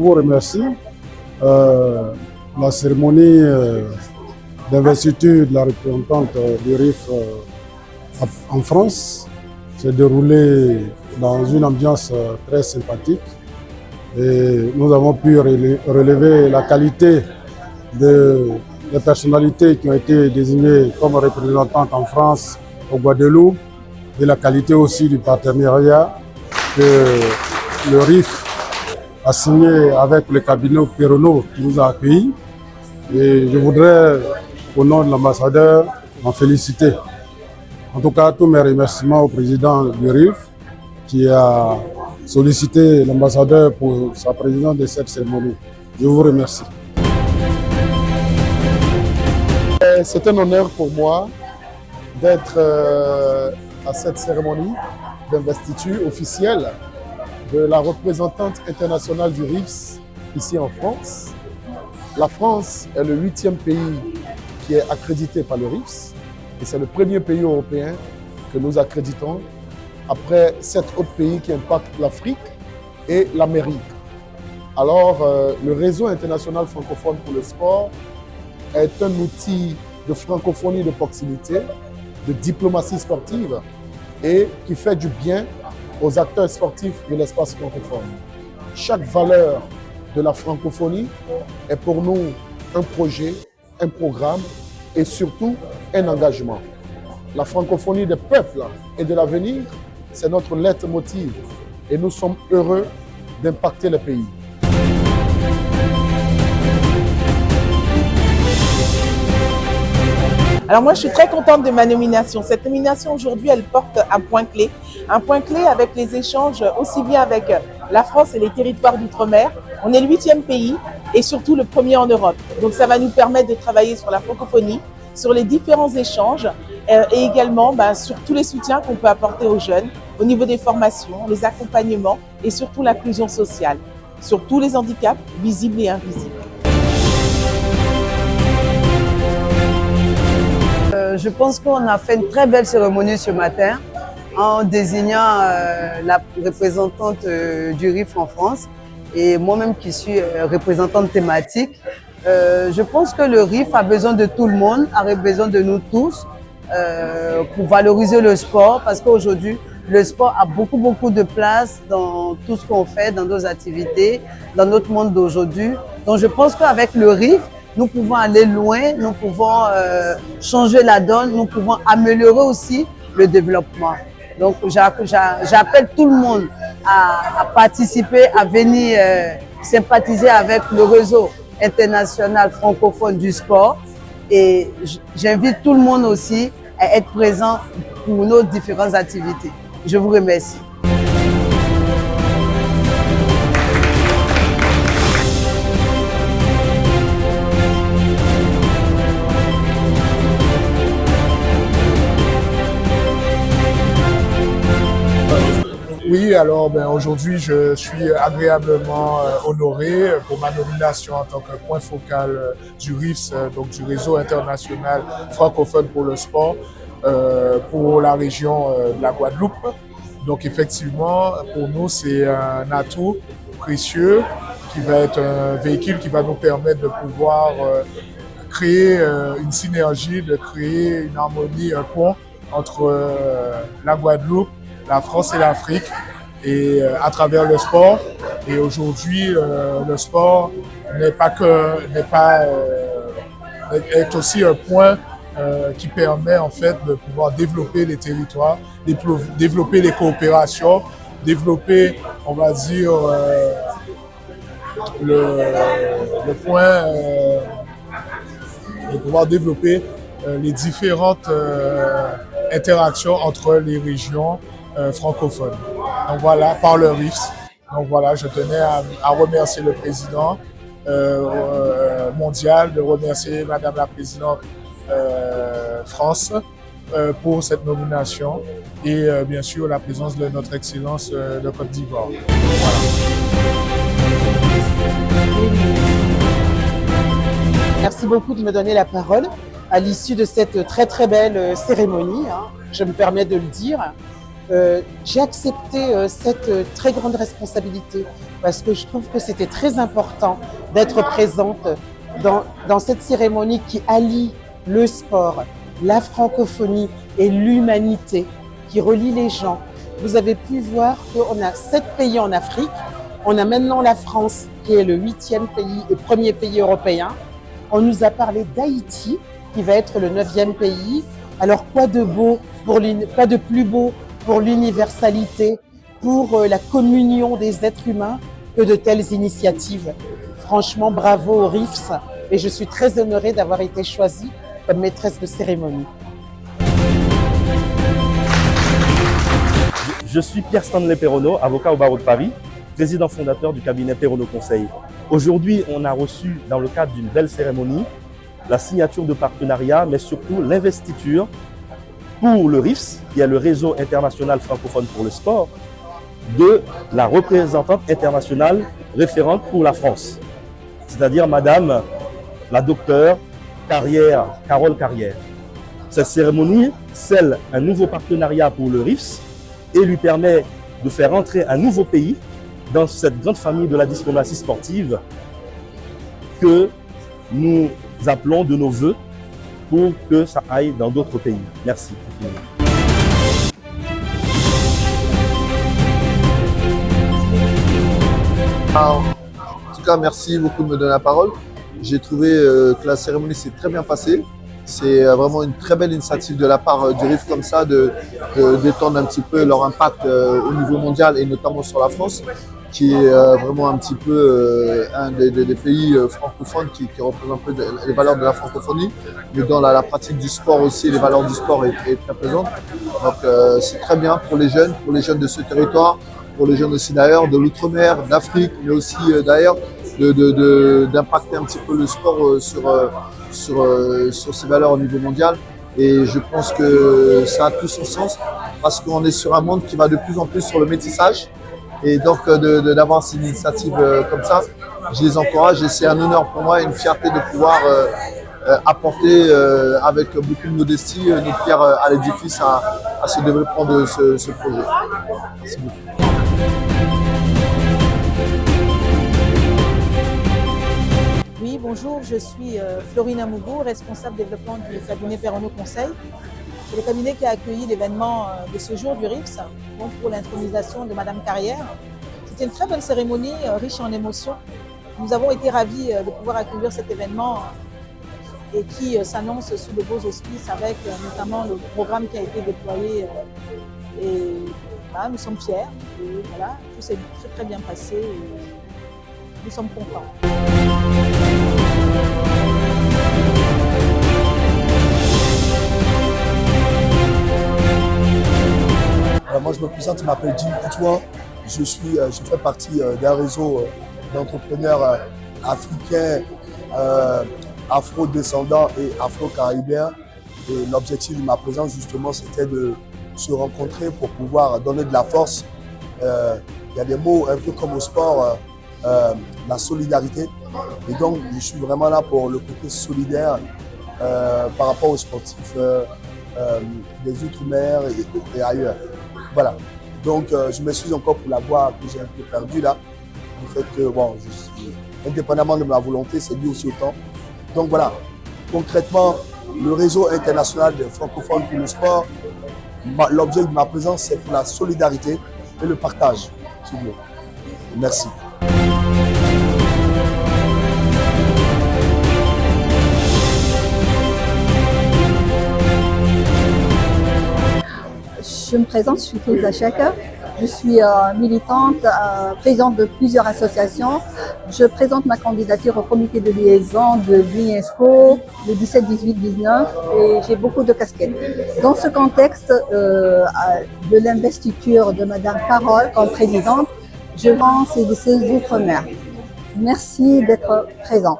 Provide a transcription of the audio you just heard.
vous remercie. La cérémonie d'investiture de la représentante du RIF en France s'est déroulée dans une ambiance très sympathique. Et nous avons pu relever la qualité des personnalités qui ont été désignées comme représentantes en France, au Guadeloupe, et la qualité aussi du partenariat que le RIF a signé avec le cabinet Perronneau qui nous a accueillis. Et je voudrais, au nom de l'ambassadeur, m'en féliciter. En tout cas, tous mes remerciements au président du RIF qui a sollicité l'ambassadeur pour sa présidence de cette cérémonie. Je vous remercie. C'est un honneur pour moi d'être à cette cérémonie d'investiture officielle de la représentante internationale du RIF ici en France. La France est le 8e pays qui est accrédité par le RIF et c'est le premier pays européen que nous accréditons après 7 autres pays qui impactent l'Afrique et l'Amérique. Alors, le réseau international francophone pour le sport est un outil de francophonie de proximité, de diplomatie sportive et qui fait du bien aux acteurs sportifs de l'espace francophone. Chaque valeur de la francophonie est pour nous un projet, un programme et surtout un engagement. La francophonie des peuples et de l'avenir, c'est notre leitmotiv et nous sommes heureux d'impacter le pays. Alors moi, je suis très contente de ma nomination. Cette nomination aujourd'hui, elle porte un point clé avec les échanges aussi bien avec la France et les territoires d'outre-mer. On est le 8e pays et surtout le premier en Europe. Donc ça va nous permettre de travailler sur la francophonie, sur les différents échanges et également sur tous les soutiens qu'on peut apporter aux jeunes au niveau des formations, les accompagnements et surtout l'inclusion sociale, sur tous les handicaps visibles et invisibles. Je pense qu'on a fait une très belle cérémonie ce matin en désignant la représentante du RIF en France et moi-même qui suis représentante thématique. Je pense que le RIF a besoin de tout le monde, a besoin de nous tous pour valoriser le sport parce qu'aujourd'hui, le sport a beaucoup de place dans tout ce qu'on fait, dans nos activités, dans notre monde d'aujourd'hui. Donc je pense qu'avec le RIF, nous pouvons aller loin, nous pouvons changer la donne, nous pouvons améliorer aussi le développement. Donc j'appelle tout le monde à participer, à venir sympathiser avec le réseau international francophone du sport. Et j'invite tout le monde aussi à être présent pour nos différentes activités. Je vous remercie. Oui, alors aujourd'hui, je suis agréablement honoré pour ma nomination en tant que point focal du RIF, donc du réseau international francophone pour le sport, pour la région de la Guadeloupe. Donc effectivement, pour nous, c'est un atout précieux qui va être un véhicule qui va nous permettre de pouvoir créer une synergie, de créer une harmonie, un pont entre la Guadeloupe, la France et l'Afrique, et à travers le sport. Et aujourd'hui, le sport est aussi un point qui permet en fait de pouvoir développer les territoires, développer les coopérations, développer, on va dire, le point de pouvoir développer les différentes interactions entre les régions francophones. Donc voilà, par le RIF. Donc voilà, je tenais à remercier le président mondial, de remercier Madame la Présidente France pour cette nomination et bien sûr la présence de notre Excellence de Côte d'Ivoire. Voilà. Merci beaucoup de me donner la parole à l'issue de cette très belle cérémonie, je me permets de le dire. J'ai accepté cette très grande responsabilité parce que je trouve que c'était très important d'être présente dans cette cérémonie qui allie le sport, la francophonie et l'humanité, qui relie les gens. Vous avez pu voir qu'on a 7 pays en Afrique. On a maintenant la France qui est le 8e pays et premier pays européen. On nous a parlé d'Haïti qui va être le 9e pays. Alors quoi de plus beau pour l'universalité, pour la communion des êtres humains que de telles initiatives. Franchement, bravo aux RIFS et je suis très honorée d'avoir été choisie comme maîtresse de cérémonie. Je suis Pierre Stanley Perronneau, avocat au barreau de Paris, président fondateur du cabinet Perronneau Conseil. Aujourd'hui, on a reçu, dans le cadre d'une belle cérémonie, la signature de partenariat, mais surtout l'investiture pour le RIFS, qui est le réseau international francophone pour le sport, de la représentante internationale référente pour la France, c'est-à-dire Madame la docteure Carole Carrière. Cette cérémonie scelle un nouveau partenariat pour le RIFS et lui permet de faire entrer un nouveau pays dans cette grande famille de la diplomatie sportive que nous appelons de nos voeux pour que ça aille dans d'autres pays. Merci. En tout cas, merci beaucoup de me donner la parole. J'ai trouvé que la cérémonie s'est très bien passée. C'est vraiment une très belle initiative de la part du RIF comme ça, d'étendre un petit peu leur impact au niveau mondial et notamment sur la France, qui est vraiment un petit peu un des pays francophones qui représente un peu les valeurs de la francophonie, mais dans la pratique du sport aussi, les valeurs du sport est très présente. Donc c'est très bien pour les jeunes de ce territoire, pour les jeunes aussi d'ailleurs, de l'outre-mer, d'Afrique, mais aussi d'ailleurs, d'impacter un petit peu le sport sur ses valeurs au niveau mondial. Et je pense que ça a tout son sens parce qu'on est sur un monde qui va de plus en plus sur le métissage. Et donc d'avoir ces initiatives comme ça, je les encourage et c'est un honneur pour moi et une fierté de pouvoir apporter avec beaucoup de modestie notre pierre à l'édifice à ce développement de ce projet. Merci beaucoup. Oui, bonjour, je suis Florine Amougou, responsable développement du cabinet Perronneau Conseil. C'est le cabinet qui a accueilli l'événement de ce jour du RIFS, donc pour l'intronisation de Madame Carrière. C'était une très belle cérémonie, riche en émotions. Nous avons été ravis de pouvoir accueillir cet événement et qui s'annonce sous de beaux auspices avec notamment le programme qui a été déployé. Et voilà, nous sommes fiers. Et voilà, tout s'est très bien passé et nous sommes contents. Moi, je me présente, je m'appelle Jim Coutois. Je fais partie d'un réseau d'entrepreneurs africains, afro-descendants et afro-caribéens. Et l'objectif de ma présence, justement, c'était de se rencontrer pour pouvoir donner de la force. Il y a des mots un peu comme au sport, la solidarité. Et donc, je suis vraiment là pour le côté solidaire par rapport aux sportifs des Outre-mer et ailleurs. Voilà. Donc, je m'excuse encore pour la voix que j'ai un peu perdue là. Du fait que, bon, indépendamment de ma volonté, c'est dû aussi au temps. Donc, voilà. Concrètement, le réseau international des francophones pour le sport, l'objet de ma présence, c'est pour la solidarité et le partage. S'il vous plaît. Merci. Je me présente, je suis Faiza Chaka. Je suis militante, présidente de plusieurs associations. Je présente ma candidature au comité de liaison de l'UNESCO le 17, 18, 19 et j'ai beaucoup de casquettes. Dans ce contexte de l'investiture de Madame Carole comme présidente, je pense ces Outre-mer. Merci d'être présent.